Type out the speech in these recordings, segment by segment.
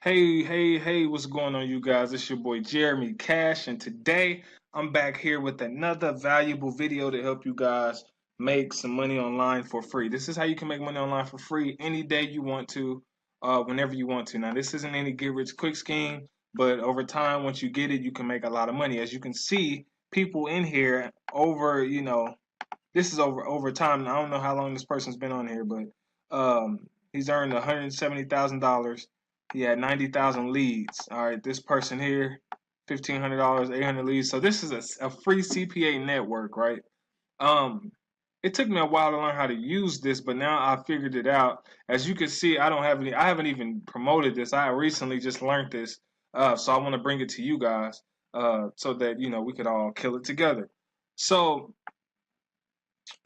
Hey, what's going on, you guys? It's your boy Jeremy Cash, and today I'm back here with another valuable video to help you guys make some money online for free. This is how you can make money online for free any day you want to, whenever you want to. Now, this isn't any get rich quick scheme, but over time, once you get it, you can make a lot of money. As you can see, people in here this is over time. I don't know how long this person's been on here, but he's earned $170,000. He had 90,000 leads. All right, this person here, $1,500, 800 leads. So this is a free CPA network, right? Um, it took me a while to learn how to use this, but now I figured it out. As you can see, I haven't even promoted this. I recently just learned this, so I want to bring it to you guys, so that we could all kill it together. So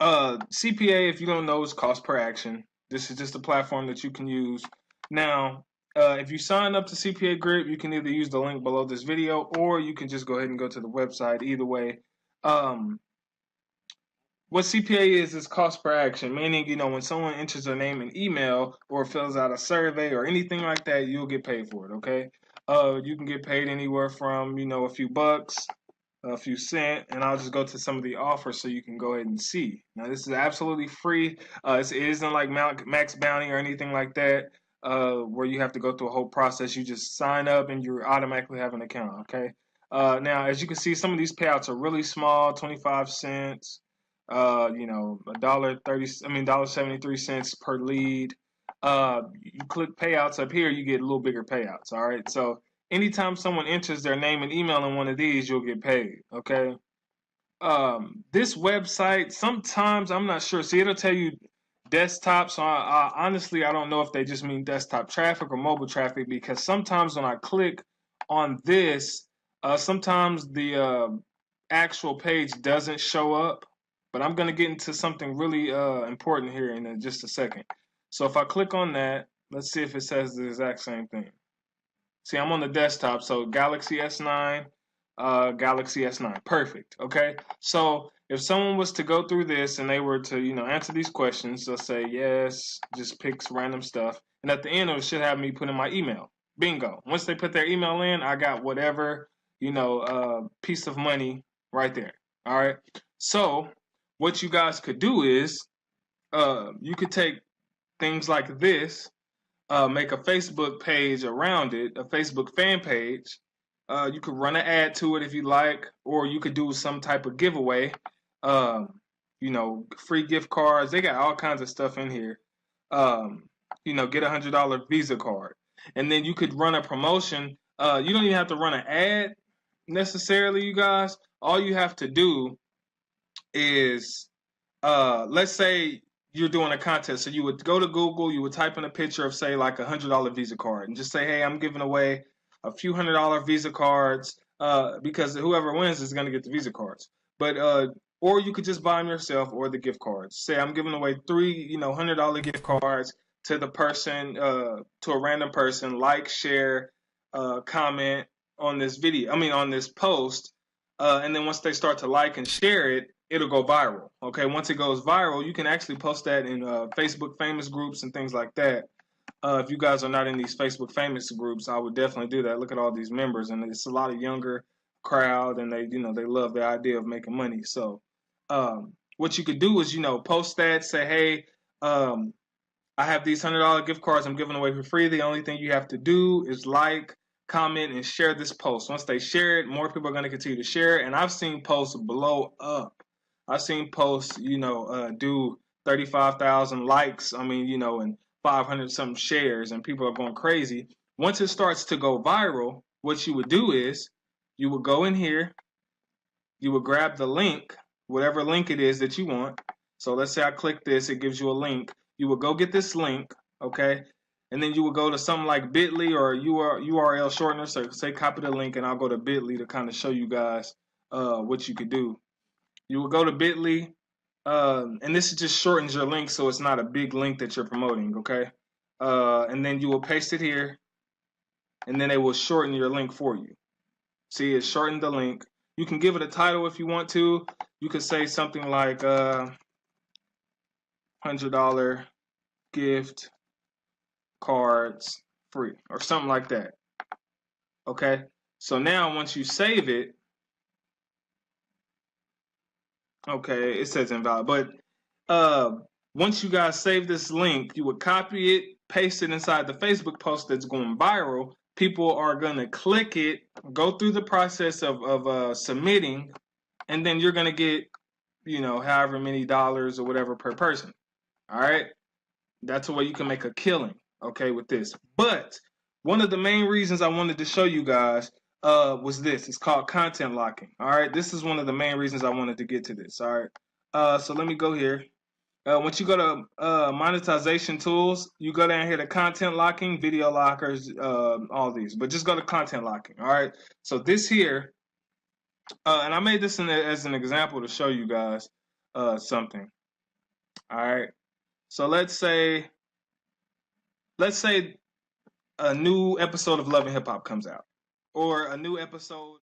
CPA, if you don't know, is cost per action. This is just a platform that you can use. Now, if you sign up to CPA Grip, you can either use the link below this video, or you can just go ahead and go to the website. Either way, um, what CPA is cost per action, meaning when someone enters their name and email or fills out a survey or anything like that, you'll get paid for it. Okay, you can get paid anywhere from a few bucks, a few cents, and I'll just go to some of the offers so you can go ahead and see. Now, this is absolutely free. It isn't like Max Bounty or anything like that, where you have to go through a whole process. You just sign up and you automatically have an account. Okay. Now, as you can see, some of these payouts are really small, 25 cents. $1.30. I mean, $1.73 per lead. You click payouts up here, you get a little bigger payouts. All right. So anytime someone enters their name and email in one of these, you'll get paid. Okay. This website, sometimes I'm not sure. See, it'll tell you desktop. So I honestly, I don't know if they just mean desktop traffic or mobile traffic, because sometimes when I click on this, sometimes the actual page doesn't show up. But I'm going to get into something really important here in just a second. So if I click on that, let's see if it says the exact same thing. See, I'm on the desktop, so Galaxy S9, Galaxy S9, perfect. Okay, so if someone was to go through this and they were to, answer these questions, they'll say yes, just picks random stuff, and at the end it should have me put in my email. Bingo. Once they put their email in, I got whatever, piece of money right there. All right. So what you guys could do is, you could take things like this, make a Facebook page around it, a Facebook fan page. You could run an ad to it if you like, or you could do some type of giveaway. Free gift cards. They got all kinds of stuff in here. Get $100 Visa card, and then you could run a promotion. You don't even have to run an ad necessarily, you guys. All you have to do is, let's say you're doing a contest. So you would go to Google, you would type in a picture of, say, like $100 Visa card, and just say, hey, I'm giving away a few $100 Visa cards, because whoever wins is going to get the Visa cards. But or you could just buy them yourself, or the gift cards. Say I'm giving away three, $100 gift cards to the person, to a random person. Like, share, comment on this video. I mean, on this post, and then once they start to like and share it, it'll go viral. Okay, once it goes viral, you can actually post that in Facebook famous groups and things like that. If you guys are not in these Facebook famous groups, I would definitely do that. Look at all these members, and it's a lot of younger crowd, and they love the idea of making money. So, what you could do is, post that, say, hey, I have these $100 gift cards I'm giving away for free. The only thing you have to do is like, comment, and share this post. Once they share it, more people are going to continue to share it. And I've seen posts blow up. I've seen posts, do 35,000 likes. I mean, and 500 something shares, and people are going crazy. Once it starts to go viral, what you would do is you would go in here, you would grab the link, whatever link it is that you want. So let's say I click this, it gives you a link. You would go get this link, okay? And then you would go to something like Bitly or URL shortener. So say copy the link, and I'll go to Bitly to kind of show you guys what you could do. You will go to Bitly, and this just shortens your link, so it's not a big link that you're promoting, okay? And then you will paste it here, and then it will shorten your link for you. See, it shortened the link. You can give it a title if you want to. You could say something like $100 gift cards free or something like that. Okay, so now once you save it, okay, it says invalid, but once you guys save this link, you would copy it, paste it inside the Facebook post that's going viral. People are gonna click it, go through the process of submitting, and then you're gonna get, you know, however many dollars or whatever per person. All right, that's a way you can make a killing, okay, with this. But one of the main reasons I wanted to show you guys was this. It's called content locking. All right, this is one of the main reasons I wanted to get to this. All right, so let me go here. Once you go to monetization tools, you go down here to content locking, video lockers, all these. But just go to content locking. All right, so this here, and I made this as an example to show you guys something. All right, so let's say a new episode of Love and Hip Hop comes out, or a new episode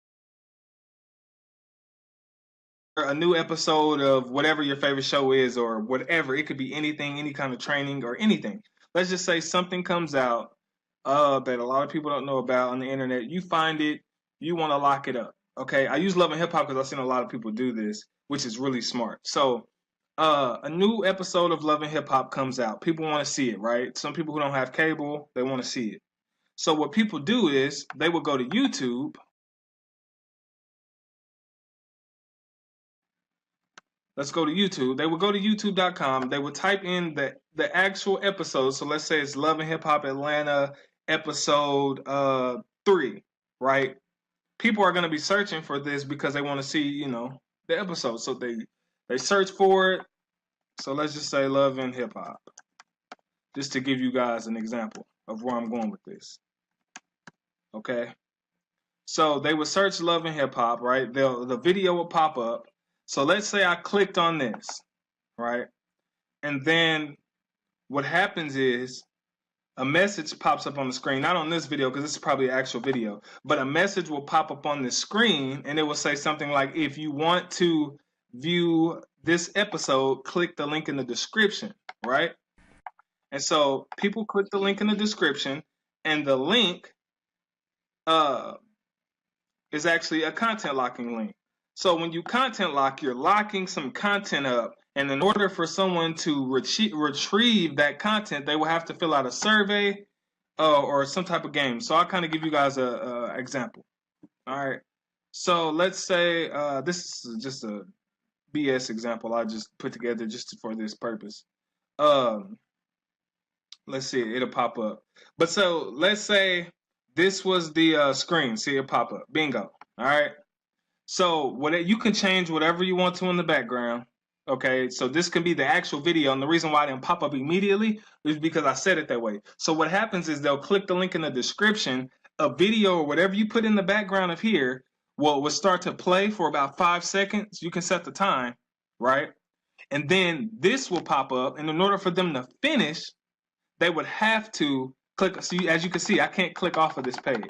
of whatever your favorite show is, or whatever. It could be anything, any kind of training or anything. Let's just say something comes out that a lot of people don't know about on the internet. You find it, you want to lock it up. Okay, I use Love and Hip Hop because I've seen a lot of people do this, which is really smart. So a new episode of Love and Hip Hop comes out. People want to see it, right? Some people who don't have cable, they want to see it. So what people do is they will go to YouTube. Let's go to YouTube. They would go to youtube.com. They would type in the actual episode. So let's say it's Love and Hip Hop Atlanta episode 3, right? People are going to be searching for this because they want to see, you know, the episode. So they search for it. So let's just say Love and Hip Hop, just to give you guys an example of where I'm going with this. Okay. So they would search Love and Hip Hop, right? The video will pop up. So let's say I clicked on this, right? And then what happens is a message pops up on the screen, not on this video because this is probably an actual video, but a message will pop up on the screen and it will say something like, if you want to view this episode, click the link in the description, right? And so people click the link in the description, and the link is actually a content locking link. So when you content lock, you're locking some content up, and in order for someone to retrieve that content, they will have to fill out a survey or some type of game. So I'll kind of give you guys a example. All right. So let's say this is just a BS example I just put together just for this purpose. Let's see, it'll pop up. But so let's say this was the screen. See it pop up. Bingo. All right. So you can change whatever you want to in the background. Okay, so this can be the actual video, and the reason why it didn't pop up immediately is because I said it that way. So what happens is they'll click the link in the description. A video or whatever you put in the background of here will start to play for about 5 seconds. You can set the time, right? And then this will pop up, and in order for them to finish, they would have to click. So as you can see, I can't click off of this page.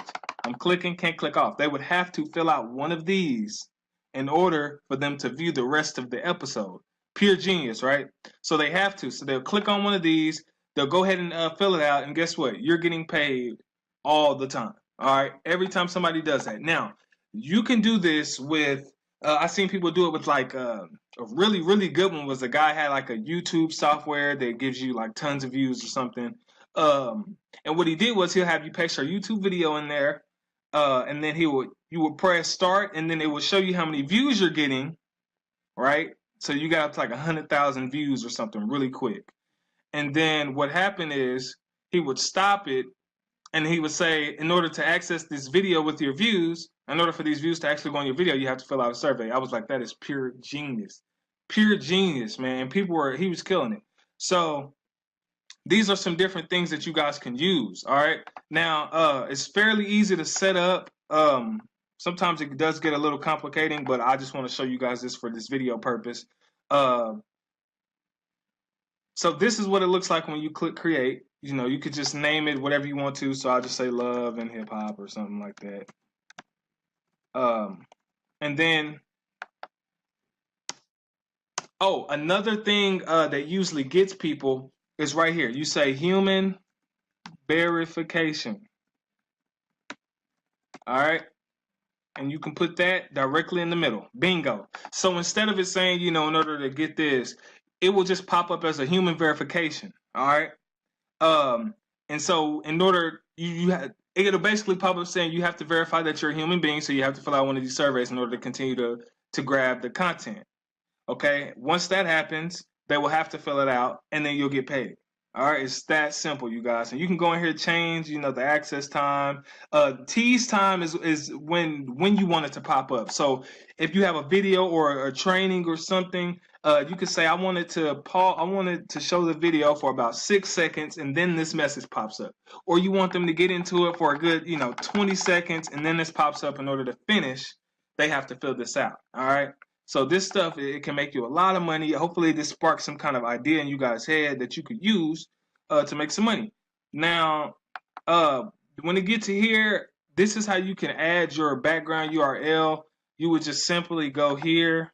I'm clicking, can't click off. They would have to fill out one of these in order for them to view the rest of the episode. Pure genius, right? So they have to. So they'll click on one of these. They'll go ahead and fill it out. And guess what? You're getting paid all the time. All right? Every time somebody does that. Now, you can do this with, I've seen people do it with like a really, really good one was a guy had like a YouTube software that gives you like tons of views or something. And what he did was he'll have you paste your YouTube video in there. And then you would press start, and then it will show you how many views you're getting, right? So you got up to like 100,000 views or something really quick. And then what happened is he would stop it, and he would say, in order to access this video with your views, in order for these views to actually go on your video, you have to fill out a survey. I was like, that is pure genius. Pure genius, man. He was killing it. So these are some different things that you guys can use. All right. Now, it's fairly easy to set up. Sometimes it does get a little complicating, but I just want to show you guys this for this video purpose. So this is what it looks like when you click create. You know, you could just name it whatever you want to. So I'll just say Love and Hip Hop or something like that. And then, another thing that usually gets people is right here. You say human verification. All right. And you can put that directly in the middle. Bingo. So instead of it saying, in order to get this, it will just pop up as a human verification. All right. And so in order it'll basically pop up saying you have to verify that you're a human being, so you have to fill out one of these surveys in order to continue to grab the content. Okay. Once that happens, they will have to fill it out, and then you'll get paid. All right, it's that simple, you guys. And you can go in here, change, the access time. Tease time is when you want it to pop up. So if you have a video or a training or something, you could say I wanted to show the video for about 6 seconds, and then this message pops up. Or you want them to get into it for a good 20 seconds, and then this pops up. In order to finish, they have to fill this out. All right. So this stuff, it can make you a lot of money. Hopefully this sparks some kind of idea in you guys' head that you could use to make some money. Now, when it gets to here, this is how you can add your background URL. You would just simply go here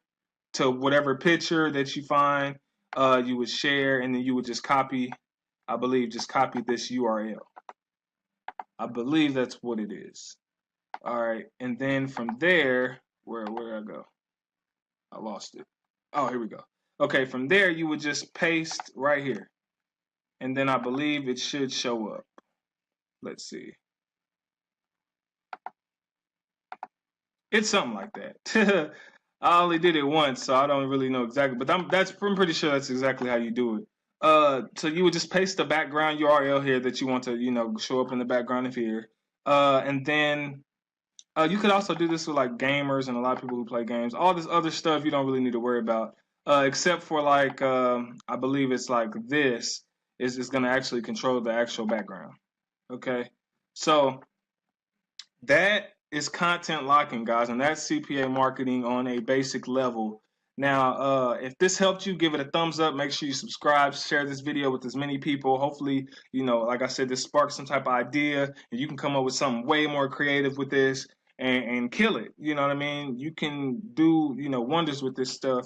to whatever picture that you find. You would share, and then you would just copy, I believe, just copy this URL. I believe that's what it is. All right, and then from there, where did I go? I lost it. Oh, here we go. Okay, from there, you would just paste right here. And then I believe it should show up. Let's see. It's something like that. I only did it once, so I don't really know exactly. But I'm pretty sure that's exactly how you do it. So you would just paste the background URL here that you want to, show up in the background of here. And then you could also do this with like gamers and a lot of people who play games. All this other stuff you don't really need to worry about, except for like I believe it's like this is going to actually control the actual background. Okay, so that is content locking, guys, and that's CPA marketing on a basic level. Now, if this helped you, give it a thumbs up. Make sure you subscribe, share this video with as many people. Hopefully, like I said, this sparks some type of idea, and you can come up with something way more creative with this and kill it. You know what I mean? You can do, wonders with this stuff.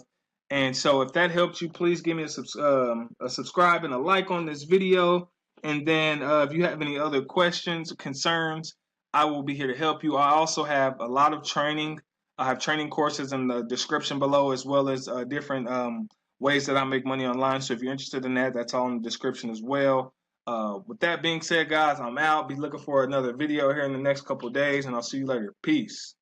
And so if that helped you, please give me a subscribe and a like on this video. And then if you have any other questions or concerns, I will be here to help you. I also have a lot of training. I have training courses in the description below, as well as different ways that I make money online. So if you're interested in that, that's all in the description as well. With that being said, guys, I'm out. Be looking for another video here in the next couple of days, and I'll see you later. Peace.